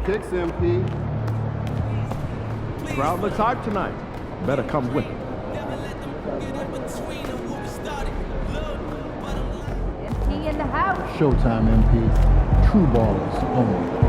kicks, MP. Crowd looks hype tonight. Better come with it. MP in the house. Showtime, MP. True ballers only.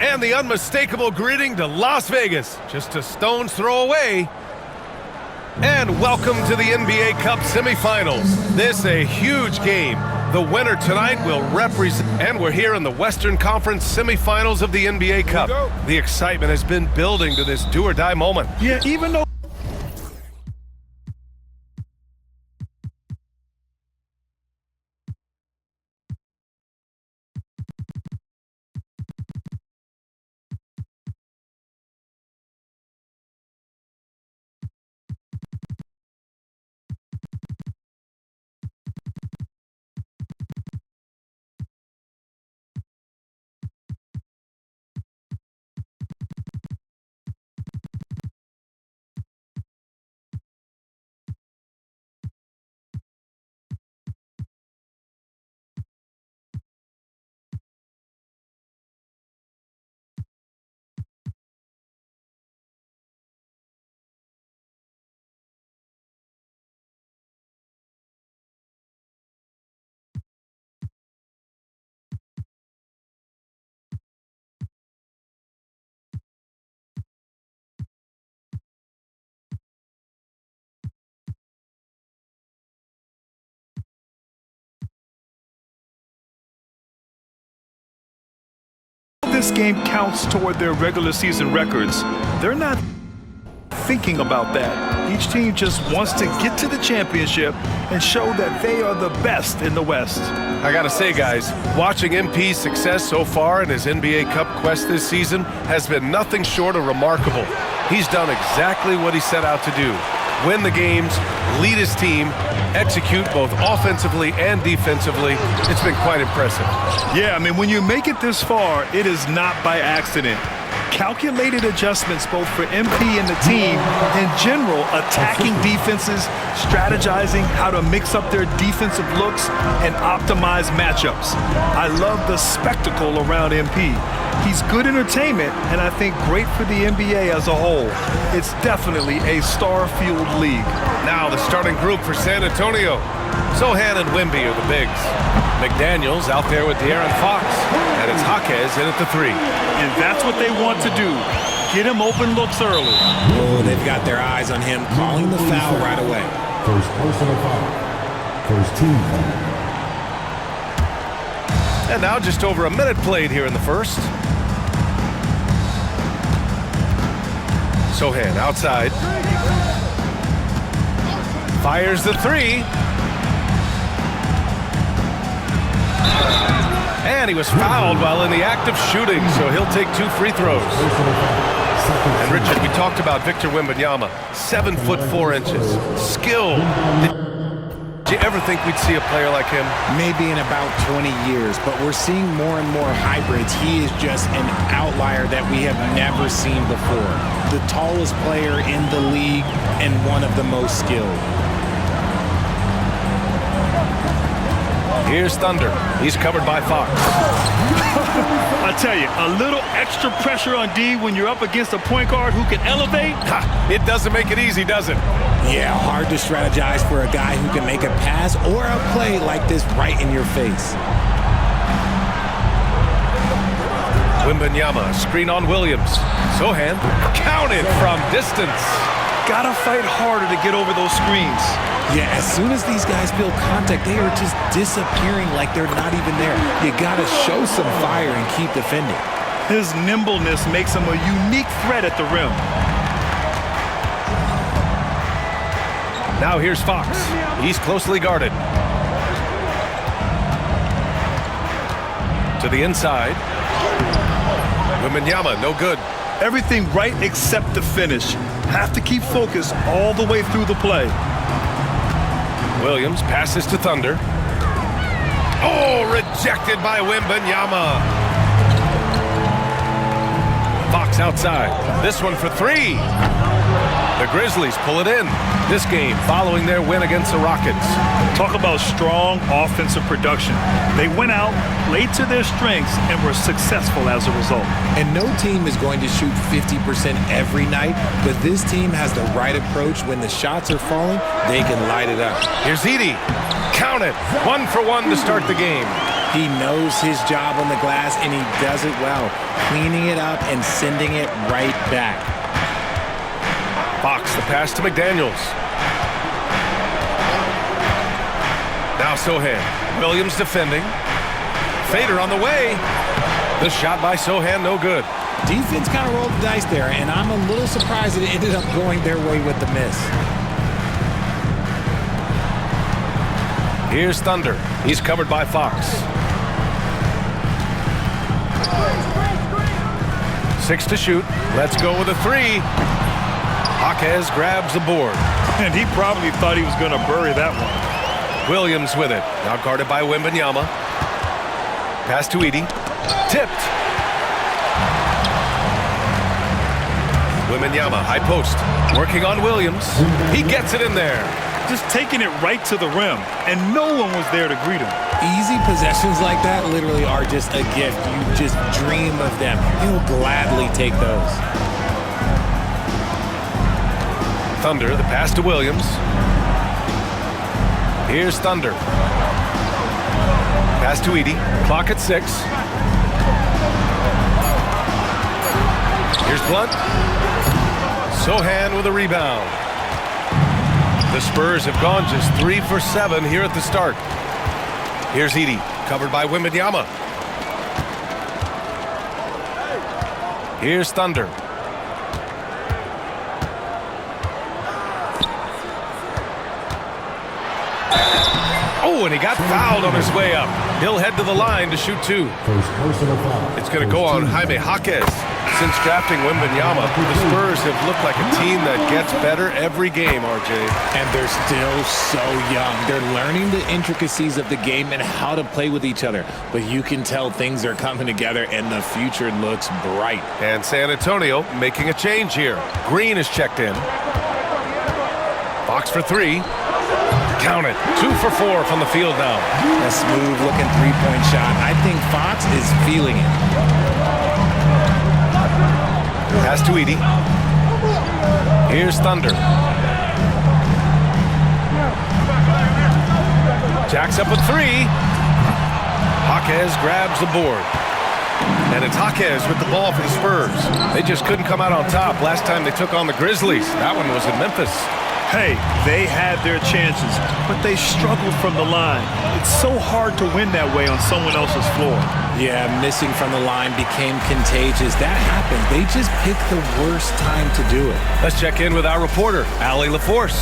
And the unmistakable greeting to Las Vegas, just a stone's throw away. And welcome to the NBA Cup semifinals. This a huge game. The winner tonight will represent, and we're here in the Western Conference semifinals of the NBA Cup. The excitement has been building to this do-or-die moment. Yeah, even though this game counts toward their regular season records, they're not thinking about that. Each team just wants to get to the championship and show that they are the best in the West. I gotta say, guys, watching MP's success so far in his NBA Cup quest this season has been nothing short of remarkable. He's done exactly what he set out to do. Win the games, lead his team, execute both offensively and defensively. It's been quite impressive. Yeah, I mean, when you make it this far, it is not by accident. Calculated adjustments both for MP and the team, in general, attacking defenses, strategizing how to mix up their defensive looks, and optimize matchups. I love the spectacle around MP. He's good entertainment, and I think great for the NBA as a whole. It's definitely a star-fueled league. Now the starting group for San Antonio. Sochan and Wemby are the bigs. McDaniels out there with De'Aaron Fox. And it's Jaquez in at the 3. And that's what they want to do. Get him open looks early. Oh, they've got their eyes on him, calling the foul right away. First personal foul. First team foul. And now just over a minute played here in the first. Sochan outside. Fires the 3. And he was fouled while in the act of shooting, so he'll take 2 free throws. And Richard, we talked about Victor Wembanyama, 7'4", skilled. Did you ever think we'd see a player like him? Maybe in about 20 years, but we're seeing more and more hybrids. He is just an outlier that we have never seen before. The tallest player in the league and one of the most skilled. Here's Thunder. He's covered by Fox. I I tell you, a little extra pressure on D when you're up against a point guard who can elevate. Ha, it doesn't make it easy, does it? Yeah, hard to strategize for a guy who can make a pass or a play like this right in your face. Wembanyama, screen on Williams. Sohan, counted from distance. Gotta fight harder to get over those screens. Yeah, as soon as these guys feel contact, they are just disappearing like they're not even there. You gotta show some fire and keep defending. His nimbleness makes him a unique threat at the rim. Now here's Fox. He's closely guarded. To the inside. Wembanyama, no good. Everything right except the finish. Have to keep focused all the way through the play. Williams passes to Thunder. Oh, rejected by Wembanyama. Fox outside. This one for three. The Grizzlies pull it in. This game following their win against the Rockets. Talk about strong offensive production. They went out, played to their strengths, and were successful as a result. And no team is going to shoot 50% every night, but this team has the right approach. When the shots are falling, they can light it up. Here's Edey. Count it. 1 for 1 to start the game. He knows his job on the glass, and he does it well, cleaning it up and sending it right back. Fox, the pass to McDaniels. Now Sohan. Williams defending. Fader on the way. The shot by Sohan, no good. Defense kind of rolled the dice there, and I'm a little surprised that it ended up going their way with the miss. Here's Thunder. He's covered by Fox. 6 to shoot. Let's go with a 3. Jaquez grabs the board. And he probably thought he was going to bury that one. Williams with it. Now guarded by Wembanyama. Pass to Edey. Tipped. Wembanyama, high post. Working on Williams. He gets it in there. Just taking it right to the rim, and no one was there to greet him. Easy possessions like that literally are just a gift. You just dream of them. He'll gladly take those. Thunder, the pass to Williams. Here's Thunder. Pass to Edey. Clock at 6. Here's Blunt. Sohan with a rebound. The Spurs have gone just 3 for 7 here at the start. Here's Edey, covered by Wembanyama. Here's Thunder. Oh, and he got fouled on his way up. He'll head to the line to shoot 2. First personal foul. It's going to go on Jaime Jaquez. Since drafting Wembanyama, the Spurs have looked like a team that gets better every game, RJ. And they're still so young. They're learning the intricacies of the game and how to play with each other. But you can tell things are coming together and the future looks bright. And San Antonio making a change here. Green is checked in. Fox for 3. Count it. 2 for 4 from the field now. A smooth-looking three-point shot. I think Fox is feeling it. Pass to Edey. Here's Thunder. Jacks up a 3. Jaquez grabs the board. And it's Jaquez with the ball for the Spurs. They just couldn't come out on top last time they took on the Grizzlies. That one was in Memphis. Hey, they had their chances, but they struggled from the line. It's so hard to win that way on someone else's floor. Yeah, missing from the line became contagious. That happened. They just picked the worst time to do it. Let's check in with our reporter, Allie LaForce.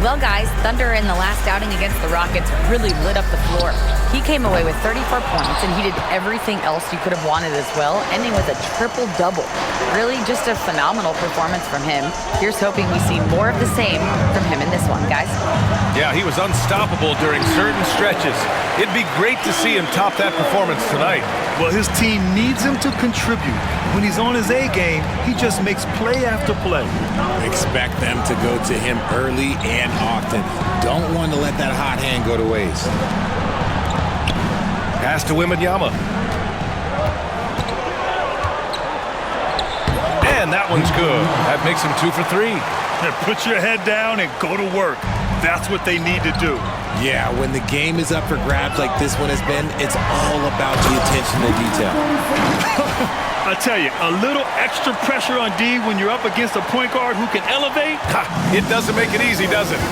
Well, guys, Thunder in the last outing against the Rockets really lit up the floor. He came away with 34 points, and he did everything else you could have wanted as well, ending with a triple-double. Really just a phenomenal performance from him. Here's hoping we see more of the same from him in this one, guys. Yeah, he was unstoppable during certain stretches. It'd be great to see him top that performance tonight. Well, his team needs him to contribute. When he's on his A game, he just makes play after play. Expect them to go to him early and often. Don't want to let that hot hand go to waste. Pass to Wembanyama. that one's good. That makes him 2 for 3. Put your head down and go to work. That's what they need to do. Yeah, when the game is up for grabs like this one has been, it's all about the attention to detail. I tell you, a little extra pressure on D when you're up against a point guard who can elevate. Ha, it doesn't make it easy, does it?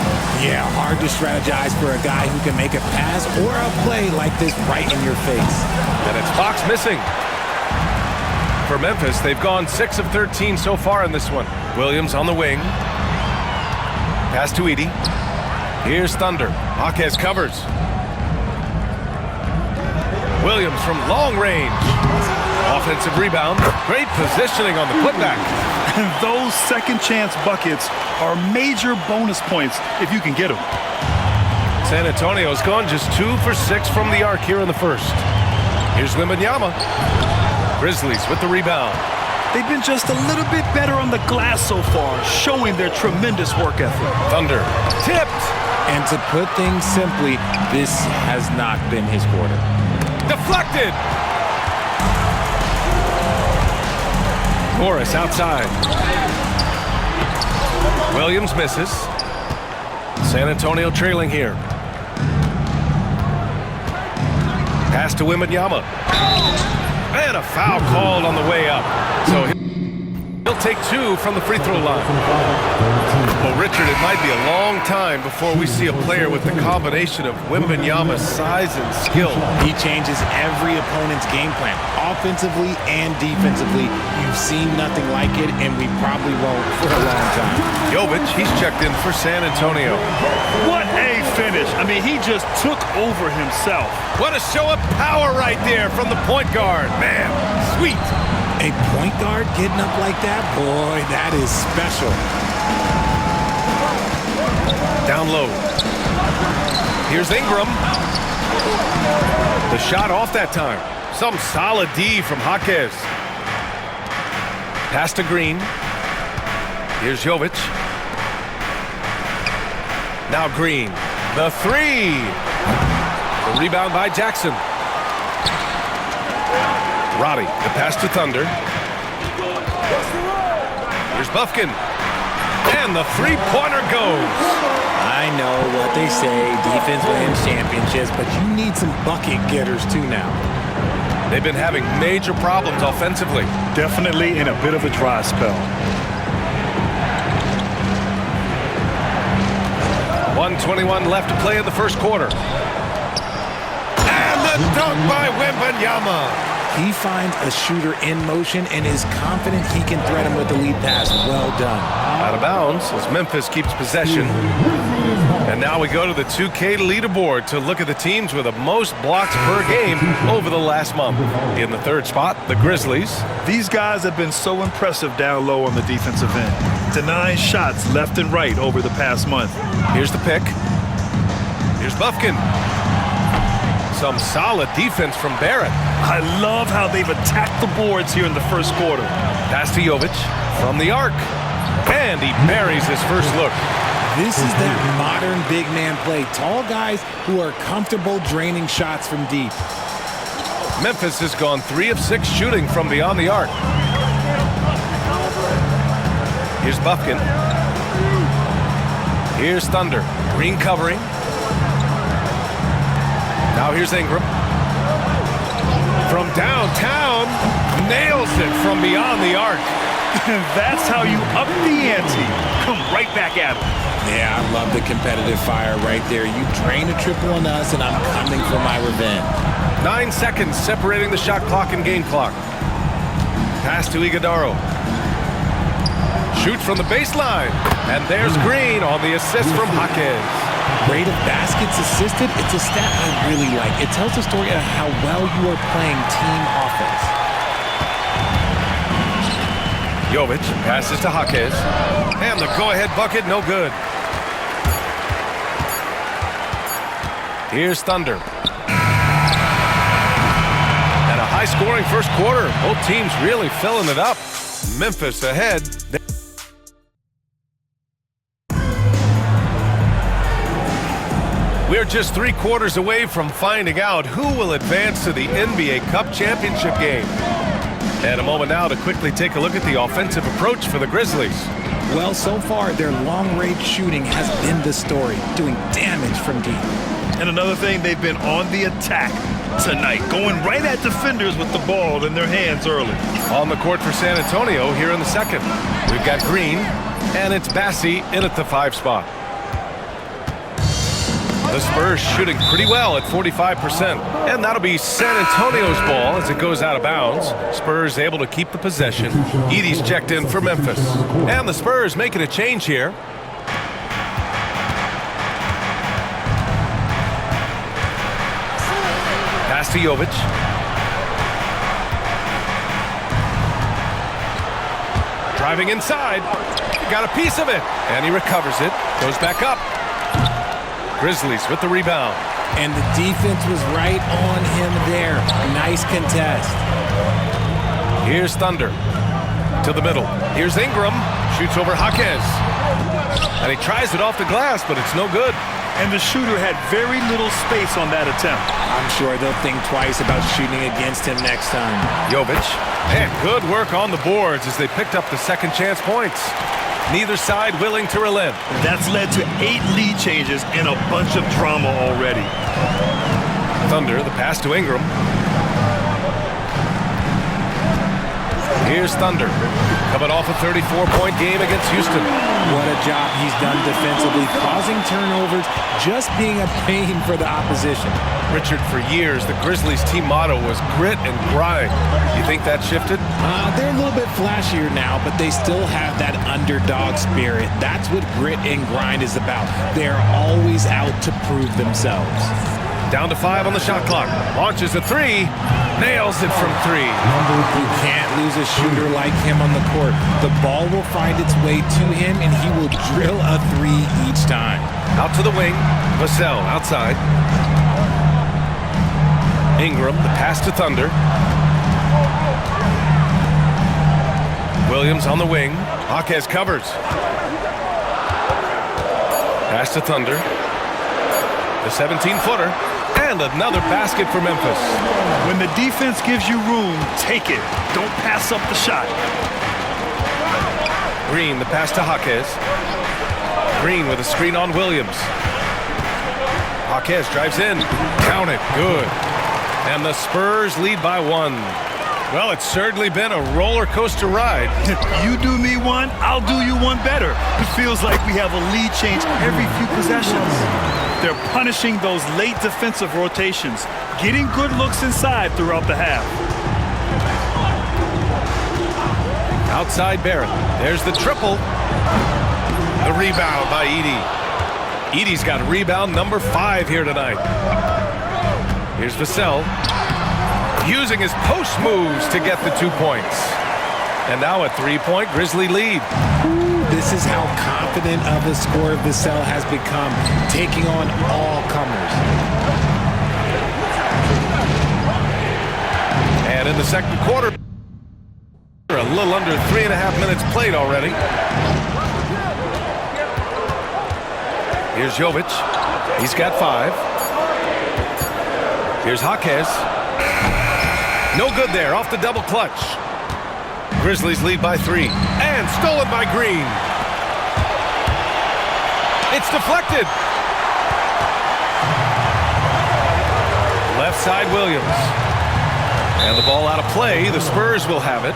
Yeah, hard to strategize for a guy who can make a pass or a play like this right in your face. And it's Fox missing. For Memphis, they've gone 6 of 13 so far in this one. Williams on the wing. Pass to Edey. Here's Thunder. Jaquez covers. Williams from long range. Offensive rebound. Great positioning on the putback. And those second chance buckets are major bonus points if you can get them. San Antonio's gone just 2 for 6 from the arc here in the first. Here's Wembanyama. Grizzlies with the rebound. They've been just a little bit better on the glass so far, showing their tremendous work ethic. Thunder tipped. And to put things simply, this has not been his quarter. Deflected. Morris outside. Williams misses. San Antonio trailing here. Pass to Wembanyama. And a foul called on the way up. So he'll take 2 from the free throw line. Well, Richard, it might be a long time before we see a player with the combination of Wembanyama's size and skill. He changes every opponent's game plan, offensively and defensively. You've seen nothing like it, and we probably won't for a long time. Jovic, he's checked in for San Antonio. What a finish. I mean, he just took over himself. What a show of power right there from the point guard. Man, sweet. A point guard getting up like that? Boy, that is special. Down low. Here's Ingram. The shot off that time. Some solid D from Jaquez. Pass to Green. Here's Jovic. Now Green. The 3. The rebound by Jackson. Roddy, the pass to Thunder. Here's Bufkin. And the three-pointer goes. I know what they say, defense wins championships, but you need some bucket getters too now. They've been having major problems offensively. Definitely in a bit of a dry spell. 1:21 left to play in the first quarter. And the dunk by Wembanyama. He finds a shooter in motion and is confident he can thread him with the lead pass. Well done. Out of bounds as Memphis keeps possession. And now we go to the 2K leaderboard to look at the teams with the most blocks per game over the last month. In the third spot, the Grizzlies. These guys have been so impressive down low on the defensive end, denying shots left and right over the past month. Here's the pick. Here's Bufkin. Some solid defense from Barrett. I love how they've attacked the boards here in the first quarter. Pass to Jovic from the arc. And he buries his first look. This is that modern big man play. Tall guys who are comfortable draining shots from deep. Memphis has gone 3 of 6 shooting from beyond the arc. Here's Bufkin. Here's Thunder. Green covering. Now here's Ingram. From downtown, nails it from beyond the arc. That's how you up the ante. Come right back at him. Yeah, I love the competitive fire right there. You drain a triple on us, and I'm coming for my revenge. 9 seconds separating the shot clock and game clock. Pass to Iguodaro. Shoot from the baseline. And there's Green on the assist from Jaquez. Rate of baskets assisted, it's a stat I really like. It tells the story of how well you are playing team offense. Jovic passes to Jaquez. And the go-ahead bucket, no good. Here's Thunder. And a high-scoring first quarter. Both teams really filling it up. Memphis ahead. We're just 3 quarters away from finding out who will advance to the NBA Cup Championship game. And a moment now to quickly take a look at the offensive approach for the Grizzlies. Well, so far, their long-range shooting has been the story, doing damage from deep. And another thing, they've been on the attack tonight, going right at defenders with the ball in their hands early. On the court for San Antonio here in the second. We've got Green, and it's Bassey in at the 5 spot. The Spurs shooting pretty well at 45%. And that'll be San Antonio's ball as it goes out of bounds. Spurs able to keep the possession. Edey's checked in for Memphis. And the Spurs making a change here. Pass to Jovic. Driving inside. Got a piece of it. And he recovers it. Goes back up. Grizzlies with the rebound. And the defense was right on him there. Nice contest. Here's Thunder. To the middle. Here's Ingram. Shoots over Jaquez. And he tries it off the glass, but it's no good. And the shooter had very little space on that attempt. I'm sure they'll think twice about shooting against him next time. Jovic. And good work on the boards as they picked up the second chance points. Neither side willing to relent. That's led to 8 lead changes and a bunch of drama already. Thunder, the pass to Ingram. Here's Thunder. Coming off a 34-point game against Houston. What a job he's done defensively, causing turnovers, just being a pain for the opposition. Richard, for years, the Grizzlies team motto was grit and grind. You think that shifted? They're a little bit flashier now, but they still have that underdog spirit. That's what grit and grind is about. They're always out to prove themselves. Down to 5 on the shot clock. Launches a 3. Nails it from 3. You can't lose a shooter like him on the court. The ball will find its way to him, and he will drill a 3 each time. Out to the wing. Vassell outside. Ingram, the pass to Thunder. Williams on the wing. Jaquez covers. Pass to Thunder. The 17-footer. And another basket for Memphis. When the defense gives you room, take it. Don't pass up the shot. Green, the pass to Jaquez. Green with a screen on Williams. Jaquez drives in. Count it. Good. And the Spurs lead by 1. Well, it's certainly been a roller coaster ride. You do me one, I'll do you one better. It feels like we have a lead change every few possessions. They're punishing those late defensive rotations, getting good looks inside throughout the half. Outside Barrett. There's the triple. The rebound by Edey. Edey's got rebound number 5 here tonight. Here's Vassell. Using his post moves to get the 2 points. And now a 3-point Grizzly lead. This is how confident of a scorer Vassell has become, taking on all comers. And in the second quarter, a little under 3.5 minutes played already. Here's Jovic. He's got 5. Here's Jaquez. No good there, off the double clutch. Grizzlies lead by 3. And stolen by Green. It's deflected. Left side Williams. And the ball out of play. The Spurs will have it.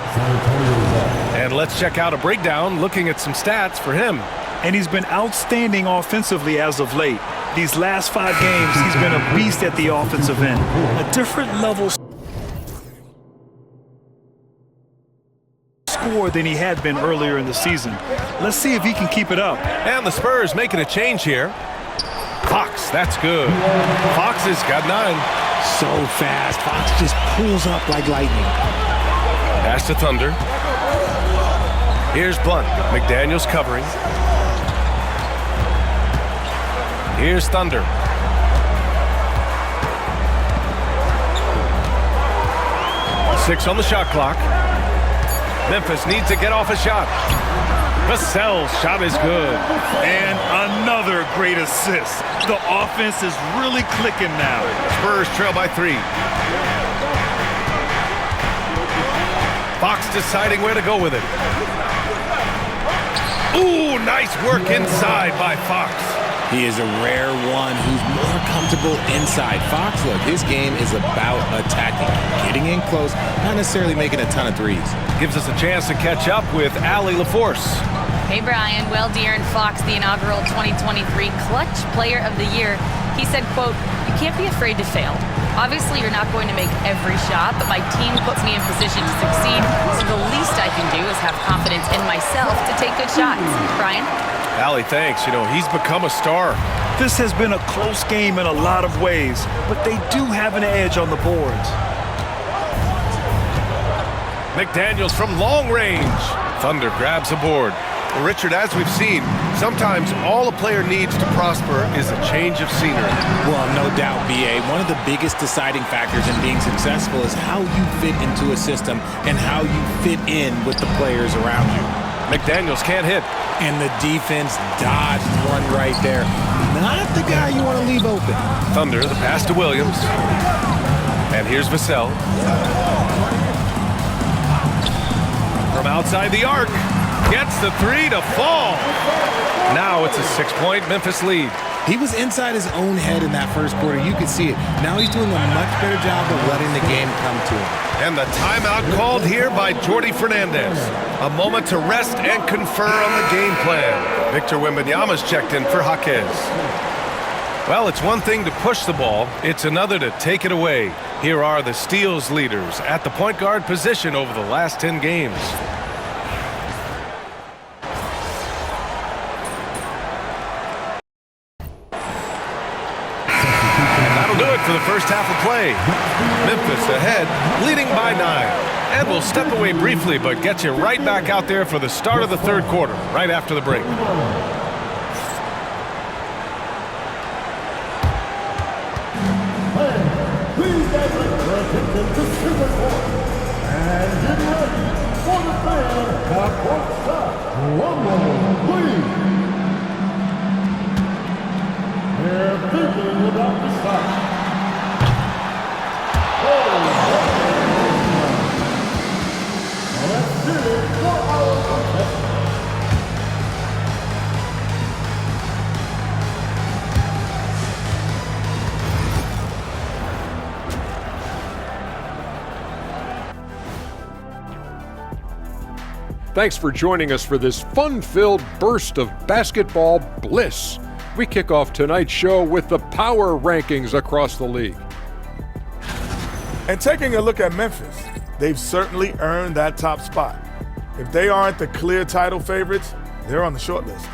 And let's check out a breakdown looking at some stats for him. And he's been outstanding offensively as of late. These last 5 games, he's been a beast at the offensive end. A different level score than he had been earlier in the season. Let's see if he can keep it up. And the Spurs making a change here. Fox, that's good. Fox has got 9. So fast. Fox just pulls up like lightning. Pass to Thunder. Here's Blunt. McDaniels covering. Here's Thunder. Six on the shot clock. Memphis needs to get off a shot. Vassell's shot is good. And another great assist. The offense is really clicking now. Spurs trail by 3. Fox deciding where to go with it. Ooh, nice work inside by Fox. He is a rare one who's more comfortable inside. Fox, look, his game is about attacking, getting in close, not necessarily making a ton of threes. Gives us a chance to catch up with Allie LaForce. Hey, Brian. Well, De'Aaron Fox, the inaugural 2023 Clutch Player of the Year, he said, quote, "You can't be afraid to fail. Obviously, you're not going to make every shot, but my team puts me in position to succeed, so the least I can do is have confidence in myself to take good shots." Brian? Allie, thanks. You know, he's become a star. This has been a close game in a lot of ways, but they do have an edge on the boards. McDaniels from long range. Thunder grabs a board. Well, Richard, as we've seen, sometimes all a player needs to prosper is a change of scenery. Well, no doubt, B.A. One of the biggest deciding factors in being successful is how you fit into a system and how you fit in with the players around you. McDaniels can't hit. And the defense dodged one right there. Not the guy you want to leave open. Thunder, the pass to Williams. And here's Vassell. From outside the arc. Gets the three to fall. Now it's a 6-point Memphis lead. He was inside his own head in that first quarter. You could see it. Now he's doing a much better job of letting the game come to him. And the timeout called here by Jordi Fernandez. A moment to rest and confer on the game plan. Victor Wembanyama's checked in for Jaquez. Well, it's one thing to push the ball. It's another to take it away. Here are the steals leaders at the point guard position over the last 10 games. Do it for the first half of play. Memphis ahead, leading by 9. And we'll step away briefly, but get you right back out there for the start of the third quarter, right after the break. Please direct your attention to Super Court. And get ready for the fan at courtside. Rumble, please. They're thinking about the shot. Let's do it for our contestant. Thanks for joining us for this fun-filled burst of basketball bliss. We kick off tonight's show with the power rankings across the league. And taking a look at Memphis, they've certainly earned that top spot. If they aren't the clear title favorites, they're on the short list.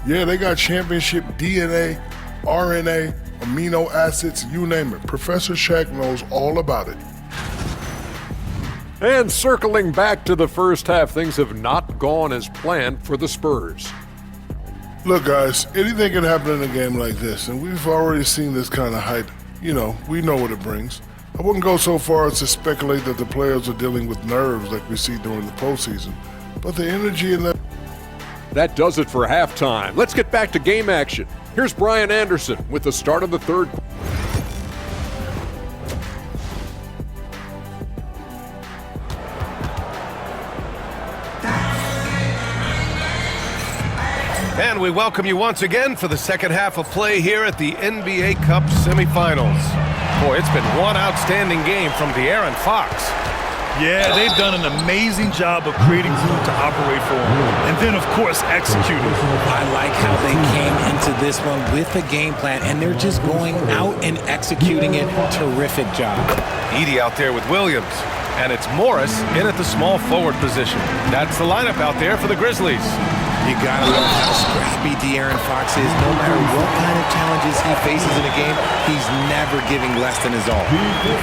Yeah, they got championship DNA, RNA, amino acids, you name it. Professor Shaq knows all about it. And circling back to the first half, things have not gone as planned for the Spurs. Look, guys, anything can happen in a game like this, and we've already seen this kind of hype. You know, we know what it brings. I wouldn't go so far as to speculate that the players are dealing with nerves like we see during the postseason, but the energy in that... That does it for halftime. Let's get back to game action. Here's Brian Anderson with the start of the third quarter. And we welcome you once again for the second half of play here at the NBA Cup semifinals. Boy, it's been one outstanding game from De'Aaron Fox. Yeah, they've done an amazing job of creating room to operate for him. And then, of course, executing. I like how they came into this one with a game plan, and they're just going out and executing it. Terrific job. Edey out there with Williams. And it's Morris in at the small forward position. That's the lineup out there for the Grizzlies. You gotta love how scrappy De'Aaron Fox is. No matter what kind of challenges he faces in a game, he's never giving less than his all.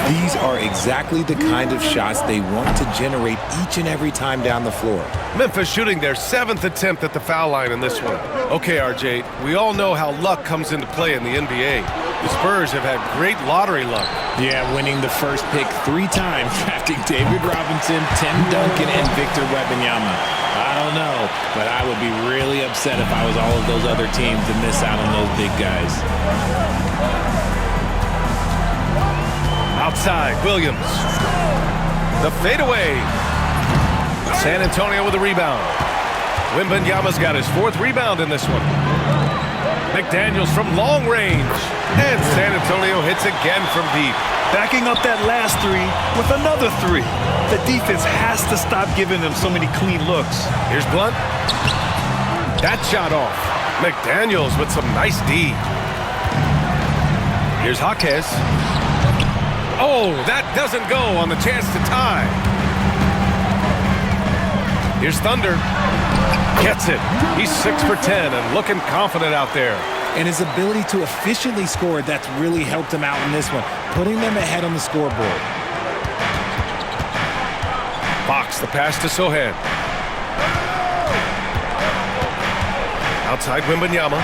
These are exactly the kind of shots they want to generate each and every time down the floor. Memphis shooting their 7th attempt at the foul line in this one. Okay, RJ, we all know how luck comes into play in the NBA. The Spurs have had great lottery luck. Yeah, winning the first pick 3 times, drafting David Robinson, Tim Duncan, and Victor Wembanyama. I don't know, but I would be really upset if I was all of those other teams to miss out on those big guys. Outside, Williams. The fadeaway. San Antonio with a rebound. Wembanyama's got his 4th rebound in this one. McDaniels from long range. And San Antonio hits again from deep. Backing up that last 3 with another 3. The defense has to stop giving them so many clean looks. Here's Blunt. That shot off. McDaniels with some nice D. Here's Jaquez. Oh, that doesn't go on the chance to tie. Here's Thunder. Gets it. He's 6 for 10 and looking confident out there. And his ability to efficiently score, that's really helped him out in this one, putting them ahead on the scoreboard. Fox, the pass to Sohan. Outside Wembanyama.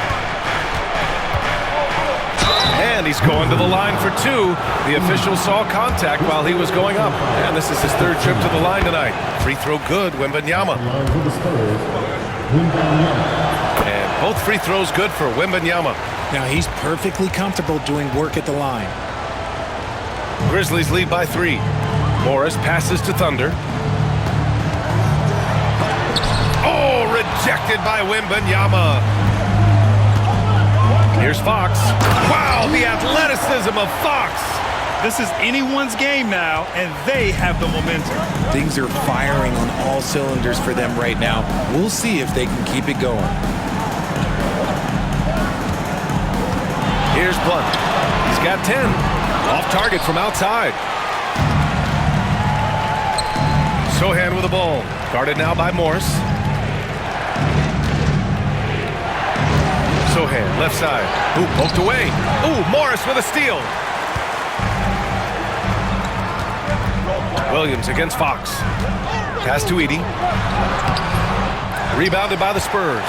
And he's going to the line for 2. The official saw contact while he was going up. And this is his 3rd trip to the line tonight. Free throw good, Wembanyama. And both free throws good for Wembanyama. Now he's perfectly comfortable doing work at the line. Grizzlies lead by 3. Morris passes to Thunder. Oh, rejected by Wembanyama. Here's Fox. Wow, the athleticism of Fox. This is anyone's game now, and they have the momentum. Things are firing on all cylinders for them right now. We'll see if they can keep it going. Here's Blunt. He's got 10. Off target from outside. Sohan with the ball. Guarded now by Morris. Sohan, left side. Ooh, poked away. Ooh, Morris with a steal. Williams against Fox. Pass to Edey. Rebounded by the Spurs.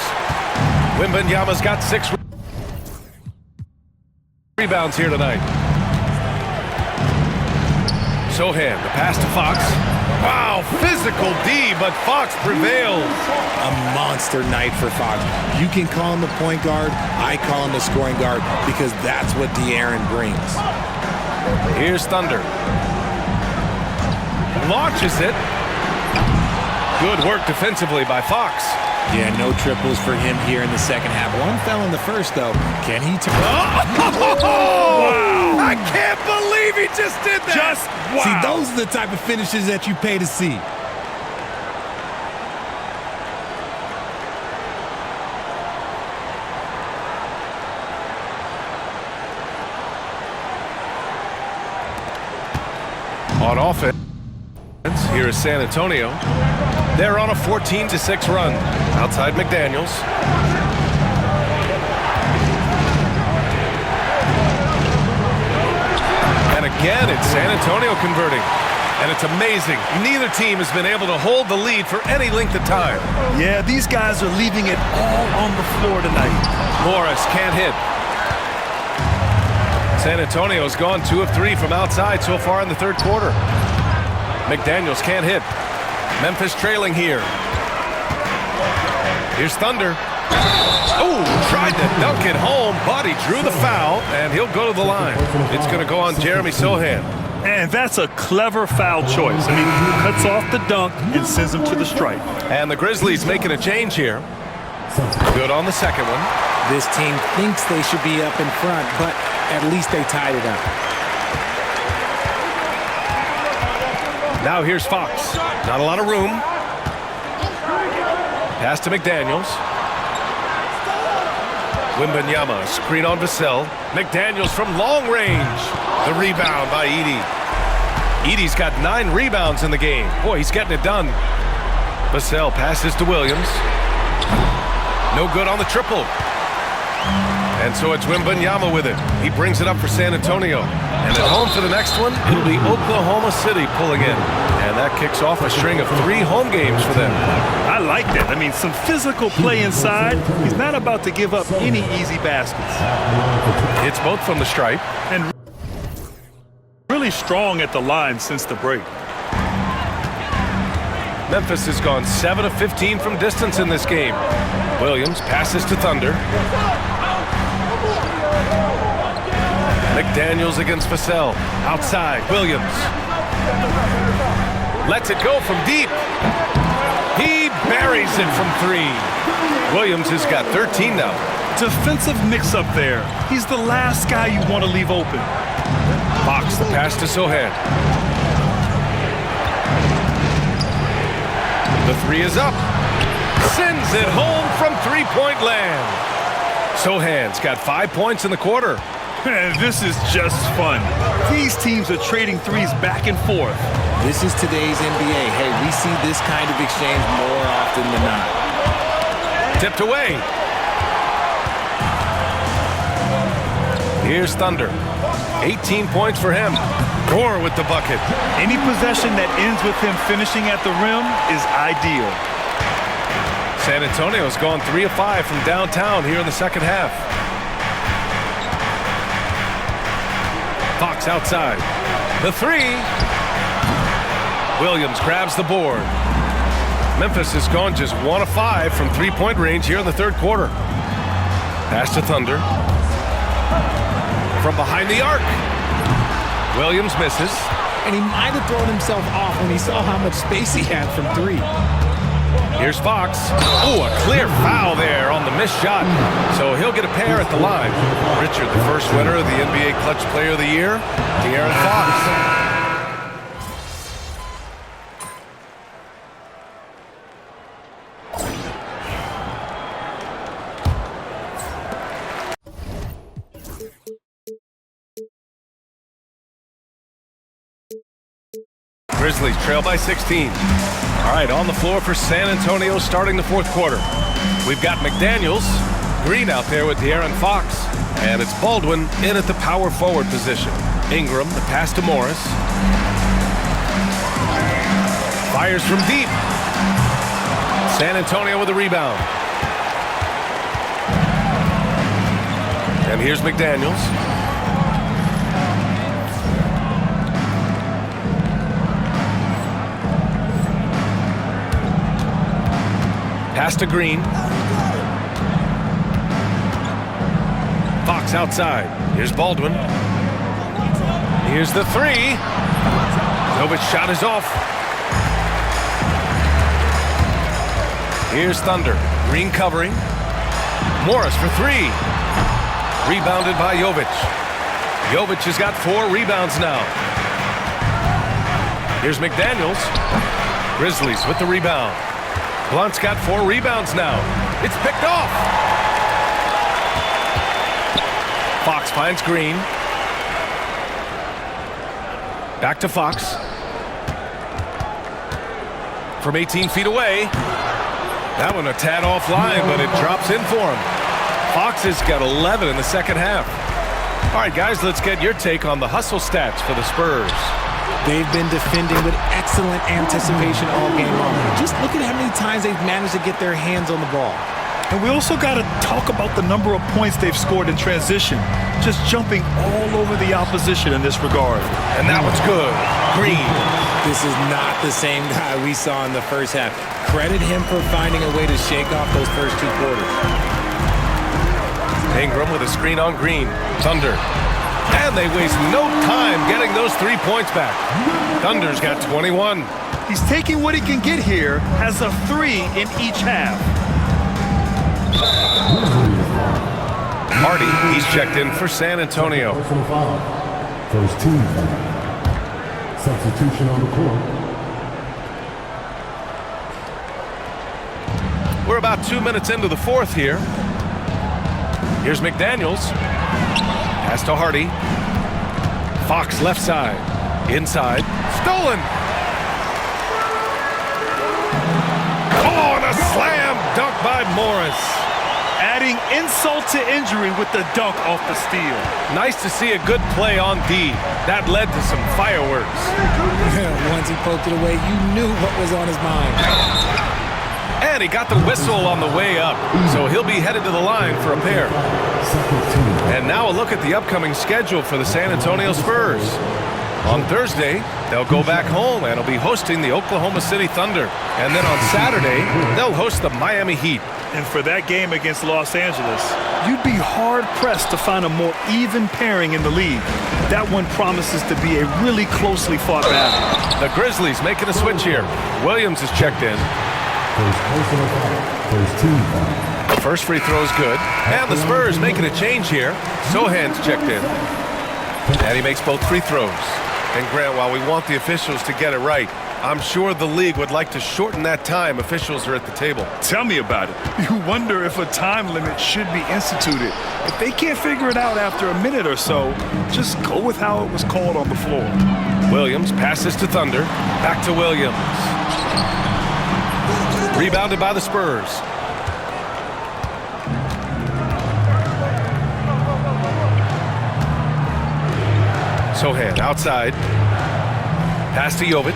Wembanyama's got 6 rebounds here tonight. Sohan, the pass to Fox. Wow, physical D, but Fox prevails. A monster night for Fox. You can call him the point guard. I call him the scoring guard because that's what De'Aaron brings. Here's Thunder. Launches it. Good work defensively by Fox. Yeah, no triples for him here in the second half. One fell in the first, though. Can he turn? Wow! I can't believe he just did that! Just wow! See, those are the type of finishes that you pay to see. On offense, here is San Antonio. They're on a 14-6 run. Outside McDaniels. And again, it's San Antonio converting. And it's amazing. Neither team has been able to hold the lead for any length of time. Yeah, these guys are leaving it all on the floor tonight. Morris can't hit. San Antonio's gone 2 of 3 from outside so far in the third quarter. McDaniels can't hit. Memphis trailing here. Here's Thunder. Oh, tried to dunk it home, but he drew the foul, and he'll go to the line. It's going to go on Jeremy Sohan. And that's a clever foul choice. I mean, he cuts off the dunk and sends him to the stripe. And the Grizzlies making a change here. Good on the second one. This team thinks they should be up in front, but at least they tied it up. Now here's Fox. Not a lot of room. Pass to McDaniels. Wembanyama, screen on Vassell. McDaniels from long range. The rebound by Edey. Edey's got 9 rebounds in the game. Boy, he's getting it done. Vassell passes to Williams. No good on the triple. And so it's Wembanyama with it. He brings it up for San Antonio. And at home for the next one, it'll be Oklahoma City pulling in. And that kicks off a string of 3 home games for them. I like that. I mean, some physical play inside. He's not about to give up any easy baskets. It's both from the stripe. And really strong at the line since the break. Memphis has gone 7 of 15 from distance in this game. Williams passes to Thunder. McDaniels against Vassell. Outside, Williams. Lets it go from deep. He buries it from 3. Williams has got 13 now. Defensive mix-up there. He's the last guy you want to leave open. Fox, the pass to Sohan. The 3 is up. Sends it home from three-point land. Sohan's got 5 points in the quarter. Man, this is just fun. These teams are trading threes back and forth. This is today's NBA. Hey, we see this kind of exchange more often than not. Tipped away. Here's Thunder. 18 points for him. Gore with the bucket. Any possession that ends with him finishing at the rim is ideal. San Antonio's gone 3 of 5 from downtown here in the second half. Fox outside. The 3. Williams grabs the board. Memphis has gone just 1 of 5 from three-point range here in the third quarter. Pass to Thunder. From behind the arc. Williams misses. And he might have thrown himself off when he saw how much space he had from 3. Here's Fox. Oh, a clear foul there on the missed shot. So he'll get a pair at the line. Richard, the first winner of the NBA Clutch Player of the Year, De'Aaron Fox. Grizzlies trail by 16. All right, on the floor for San Antonio starting the fourth quarter. We've got McDaniels, Green out there with De'Aaron Fox, and it's Baldwin in at the power forward position. Ingram, the pass to Morris. Fires from deep. San Antonio with a rebound. And here's McDaniels. Pass to Green. Fox outside. Here's Baldwin. Here's the 3. Novic's shot is off. Here's Thunder. Green covering. Morris for 3. Rebounded by Jovic. Jovic has got 4 rebounds now. Here's McDaniels. Grizzlies with the rebound. Blunt's got 4 rebounds now. It's picked off. Fox finds Green. Back to Fox. From 18 feet away. That one a tad offline, but it drops in for him. Fox has got 11 in the second half. All right, guys, let's get your take on the hustle stats for the Spurs. They've been defending with excellent anticipation all game long. Just look at how many times they've managed to get their hands on the ball. And we also got to talk about the number of points they've scored in transition. Just jumping all over the opposition in this regard. And that one's good. Green. This is not the same guy we saw in the first half. Credit him for finding a way to shake off those first 2 quarters. Ingram with a screen on Green. Thunder. And they waste no time getting those 3 points back. Thunder's got 21. He's taking what he can get here, has a 3 in each half. Hardy, he's checked in for San Antonio. Personal foul. First team foul. Substitution on the court. We're about 2 minutes into the fourth here. Here's McDaniels. Pass to Hardy. Fox left side. Inside. Stolen. Oh, and a slam dunk by Morris. Adding insult to injury with the dunk off the steal. Nice to see a good play on D. That led to some fireworks. Once he poked it away, you knew what was on his mind. And he got the whistle on the way up, so he'll be headed to the line for a pair. And now a look at the upcoming schedule for the San Antonio Spurs. On Thursday, they'll go back home and will be hosting the Oklahoma City Thunder. And then on Saturday, they'll host the Miami Heat. And for that game against Los Angeles, you'd be hard-pressed to find a more even pairing in the league. That one promises to be a really closely fought battle. The Grizzlies making a switch here. Williams is checked in. First personal foul. First team foul. The first free throw is good. And the Spurs making a change here. Sohan's checked in. And he makes both free throws. And Grant, while we want the officials to get it right, I'm sure the league would like to shorten that time officials are at the table. Tell me about it. You wonder if a time limit should be instituted. If they can't figure it out after a minute or so, just go with how it was called on the floor. Williams passes to Thunder. Back to Williams. Rebounded by the Spurs. Sohan outside. Pass to Jovic.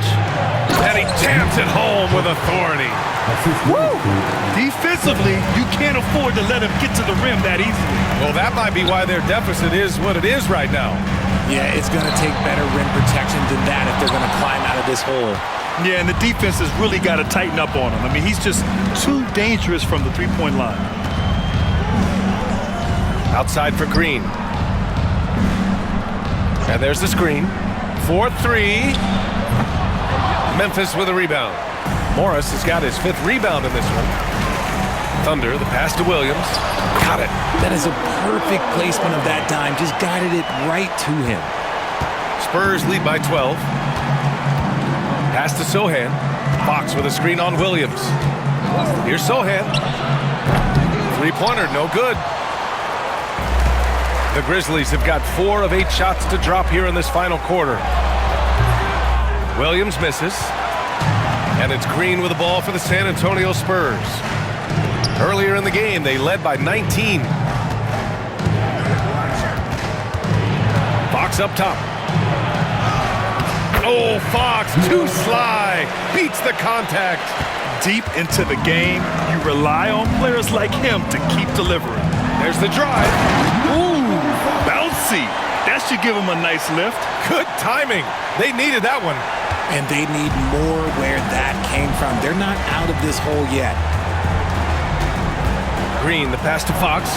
And he jams it home with authority. Woo! Defensively, you can't afford to let him get to the rim that easily. Well, that might be why their deficit is what it is right now. Yeah, it's going to take better rim protection than that if they're going to climb out of this hole. Yeah, and the defense has really got to tighten up on him. I mean, he's just too dangerous from the three-point line. Outside for Green. And there's the screen. 4-3. Memphis with a rebound. Morris has got his 5th rebound in this one. Thunder, the pass to Williams. Got it. That is a perfect placement of that dime. Just guided it right to him. Spurs lead by 12. Pass to Sohan. Fox with a screen on Williams. Here's Sohan. Three-pointer, no good. The Grizzlies have got 4 of 8 shots to drop here in this final quarter. Williams misses. And it's Green with the ball for the San Antonio Spurs. Earlier in the game, they led by 19. Fox up top. Oh, Fox, too sly. Beats the contact. Deep into the game, you rely on players like him to keep delivering. There's the drive. Ooh, bouncy. That should give him a nice lift. Good timing. They needed that one. And they need more where that came from. They're not out of this hole yet. Green, the pass to Fox.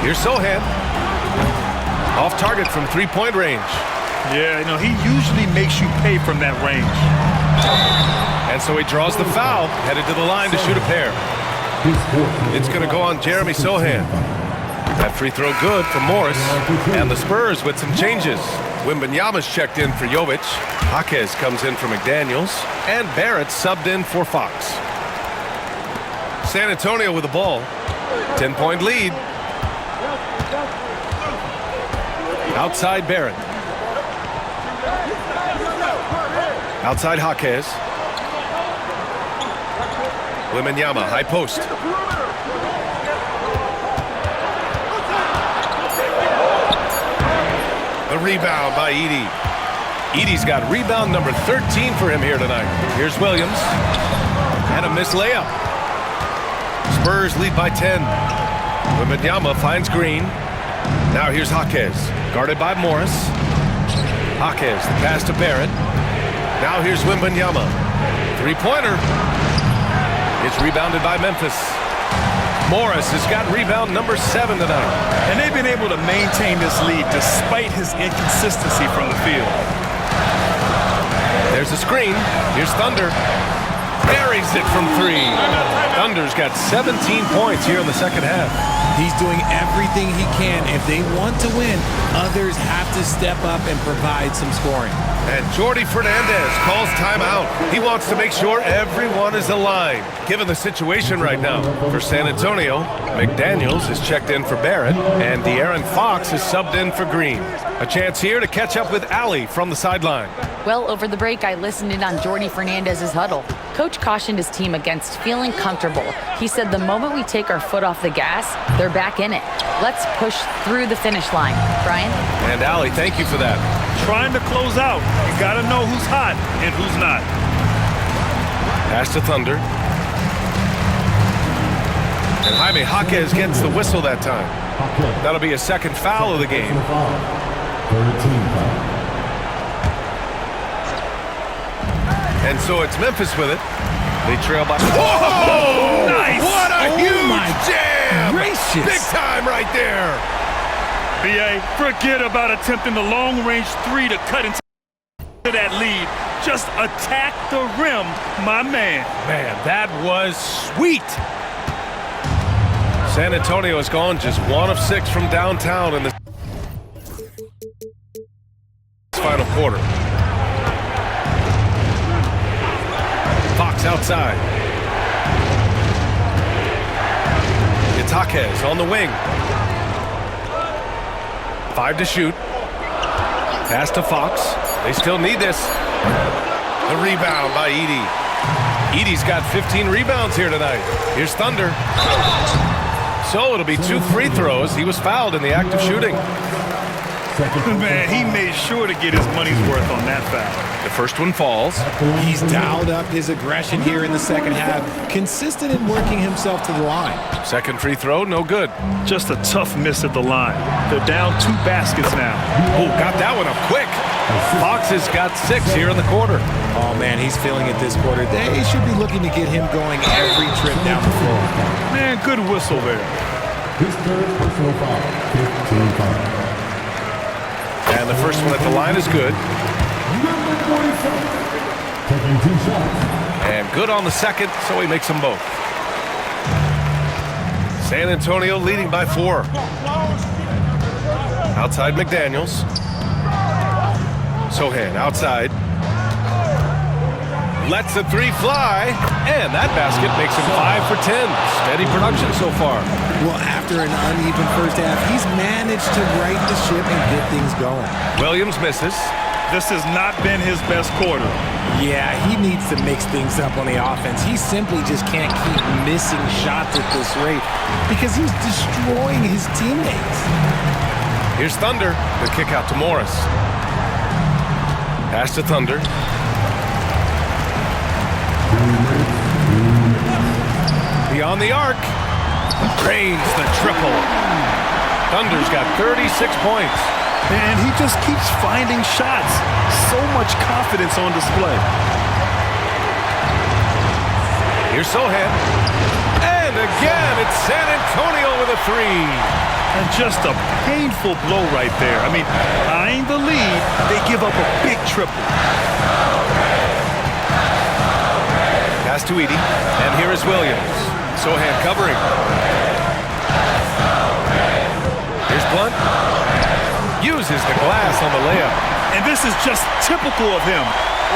Here's Sohan. Off target from three-point range. Yeah, you know, he usually makes you pay from that range. And so he draws the foul, headed to the line to shoot a pair. It's going to go on Jeremy Sohan. That free throw good for Morris. And the Spurs with some changes. Wembanyama's checked in for Jovic. Jaquez comes in for McDaniels. And Barrett subbed in for Fox. San Antonio with the ball. 10-point lead. Outside Barrett. Outside Jaquez. Wembanyama, high post. The rebound by Edey. Edey's got rebound number 13 for him here tonight. Here's Williams. And a missed layup. Spurs lead by 10. Wembanyama finds Green. Now here's Jaquez. Guarded by Morris. Jaquez, the pass to Barrett. Now here's Wembanyama. Three-pointer. It's rebounded by Memphis. Morris has got rebound number 7 tonight. And they've been able to maintain this lead despite his inconsistency from the field. There's a screen. Here's Thunder. Buries it from 3. Thunder's got 17 points here in the second half. He's doing everything he can. If they want to win, others have to step up and provide some scoring. And Jordi Fernandez calls timeout. He wants to make sure everyone is aligned, given the situation right now. For San Antonio, McDaniels is checked in for Barrett, and De'Aaron Fox is subbed in for Green. A chance here to catch up with Allie from the sideline. Well, over the break, I listened in on Jordi Fernandez's huddle. Coach cautioned his team against feeling comfortable. He said the moment we take our foot off the gas, they're back in it. Let's push through the finish line. Brian? And Allie, thank you for that. Trying to close out. You got to know who's hot and who's not. Pass to Thunder. And Jaime Jaquez gets the whistle that time. That'll be a second foul of the game. And so it's Memphis with it. They trail by... Whoa! Nice! What a huge jam! Gracious. Big time right there! BA, forget about attempting the long-range 3 to cut into that lead. just attack the rim, my man. Man, that was sweet. San Antonio has gone just 1 of 6 from downtown in the final quarter. Fox outside. Itaquez on the wing. 5 to shoot. Pass to Fox. They still need this. The rebound by Edey. Edey's got 15 rebounds here tonight. Here's Thunder. So it'll be 2 free throws. He was fouled in the act of shooting. Man, he made sure to get his money's worth on that foul. The first one falls. He's dialed up his aggression here in the second half, consistent in working himself to the line. Second free throw, no good. Just a tough miss at the line. They're down 2 baskets now. Oh, got that one up quick. Fox has got 6 here in the quarter. Oh, man, he's feeling it this quarter. They should be looking to get him going every trip down the floor. Man, good whistle there. His third personal foul, 15 fouls. And the first one at the line is good. Number 47, taking 2 shots. And good on the second, so he makes them both. San Antonio leading by 4. Outside McDaniels. Sohan outside. Lets the 3 fly. And that basket makes him 5 for 10. Steady production so far. Well, after an uneven first half, he's managed to right the ship and get things going. Williams misses. This has not been his best quarter. Yeah, he needs to mix things up on the offense. He simply just can't keep missing shots at this rate because he's destroying his teammates. Here's Thunder. The kick out to Morris. Pass to Thunder. Beyond the arc. Drains the triple. Thunder's got 36 points. And he just keeps finding shots. So much confidence on display. Here's Sohan. And again, it's San Antonio with a 3. And just a painful blow right there. I mean, eyeing the lead, they give up a big triple. Pass to Edey. And here is Williams. Sohan covering. Here's Blunt. Uses the glass on the layup. And this is just typical of him.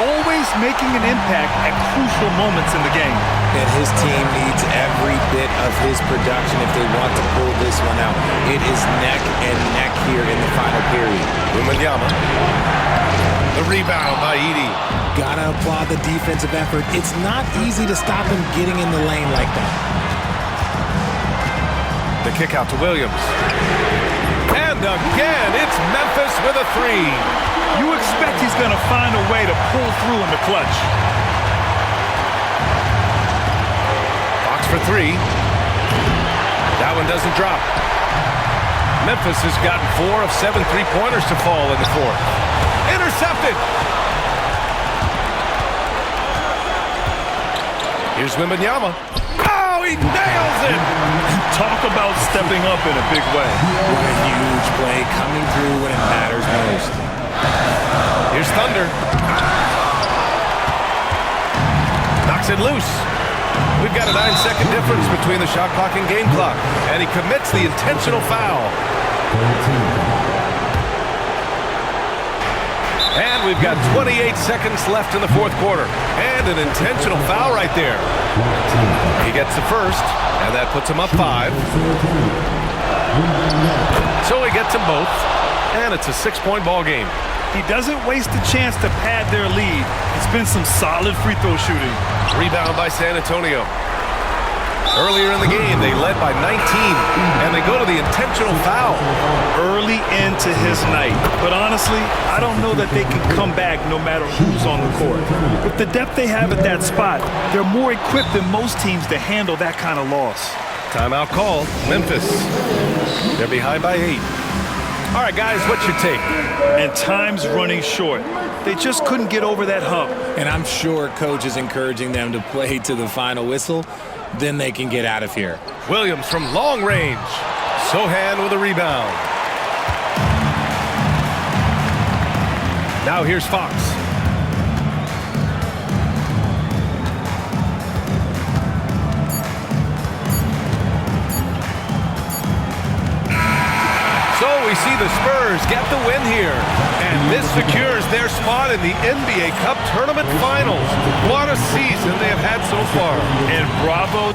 Always making an impact at crucial moments in the game. And his team needs every bit of his production if they want to pull this one out. It is neck and neck here in the final period. Wembanyama. The rebound by Edey. Gotta applaud the defensive effort. It's not easy to stop him getting in the lane like that. The kick out to Williams. And again, it's Memphis with a 3. You expect he's going to find a way to pull through in the clutch. Fox for 3. That one doesn't drop. Memphis has gotten 4 of 7 3-pointers to fall in the 4th. Intercepted. Here's Wembanyama. Oh, he nails it! Talk about stepping up in a big way. What a huge play coming through when it matters most. Here's Thunder. Knocks it loose. We've got a 9-second difference between the shot clock and game clock. And he commits the intentional foul. And we've got 28 seconds left in the 4th quarter. And an intentional foul right there. He gets the first, and that puts him up 5. So he gets them both, and it's a 6-point ball game. He doesn't waste a chance to pad their lead. It's been some solid free throw shooting. Rebound by San Antonio. Earlier in the game, they led by 19, and they go to the intentional foul. Early into his night. But honestly, I don't know that they can come back no matter who's on the court. With the depth they have at that spot, they're more equipped than most teams to handle that kind of loss. Timeout called. Memphis. They're behind by 8. All right, guys, what's your take? And time's running short. They just couldn't get over that hump. And I'm sure coach is encouraging them to play to the final whistle. Then they can get out of here. Williams from long range. Sohan with a rebound. Now here's Fox. the Spurs get the win here. And this secures their spot in the NBA Cup Tournament Finals. What a season they have had so far. And bravo.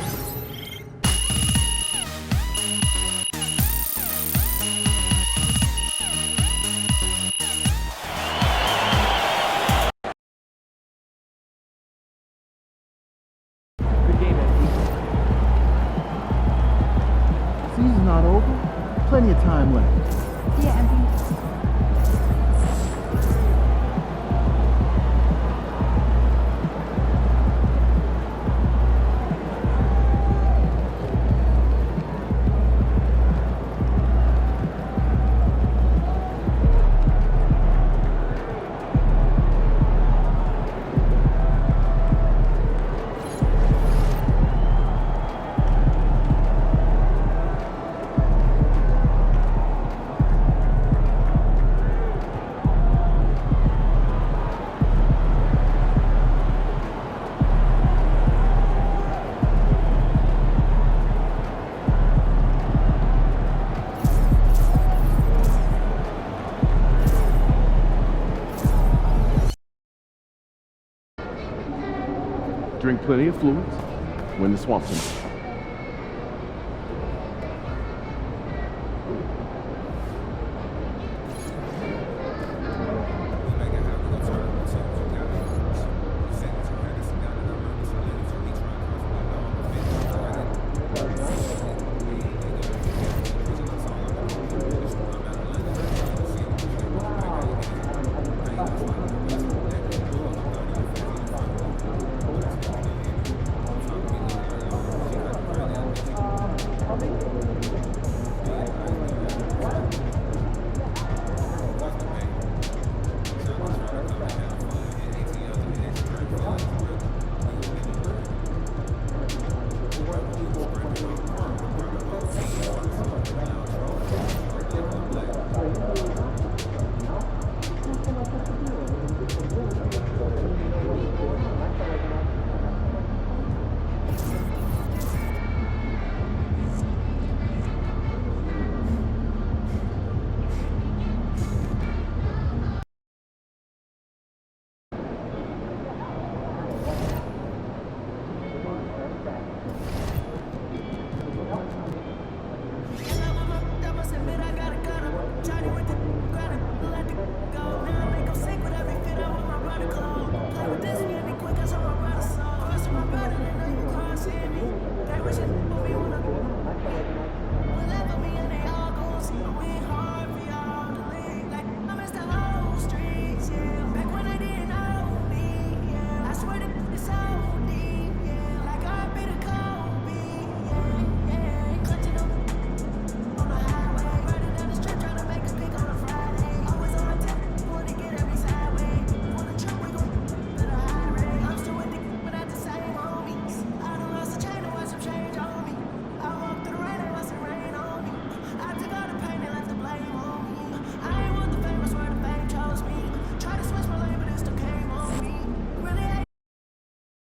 Season's not over. Plenty of time left. Yeah, Anthony. Drink plenty of fluids when the swamp's in.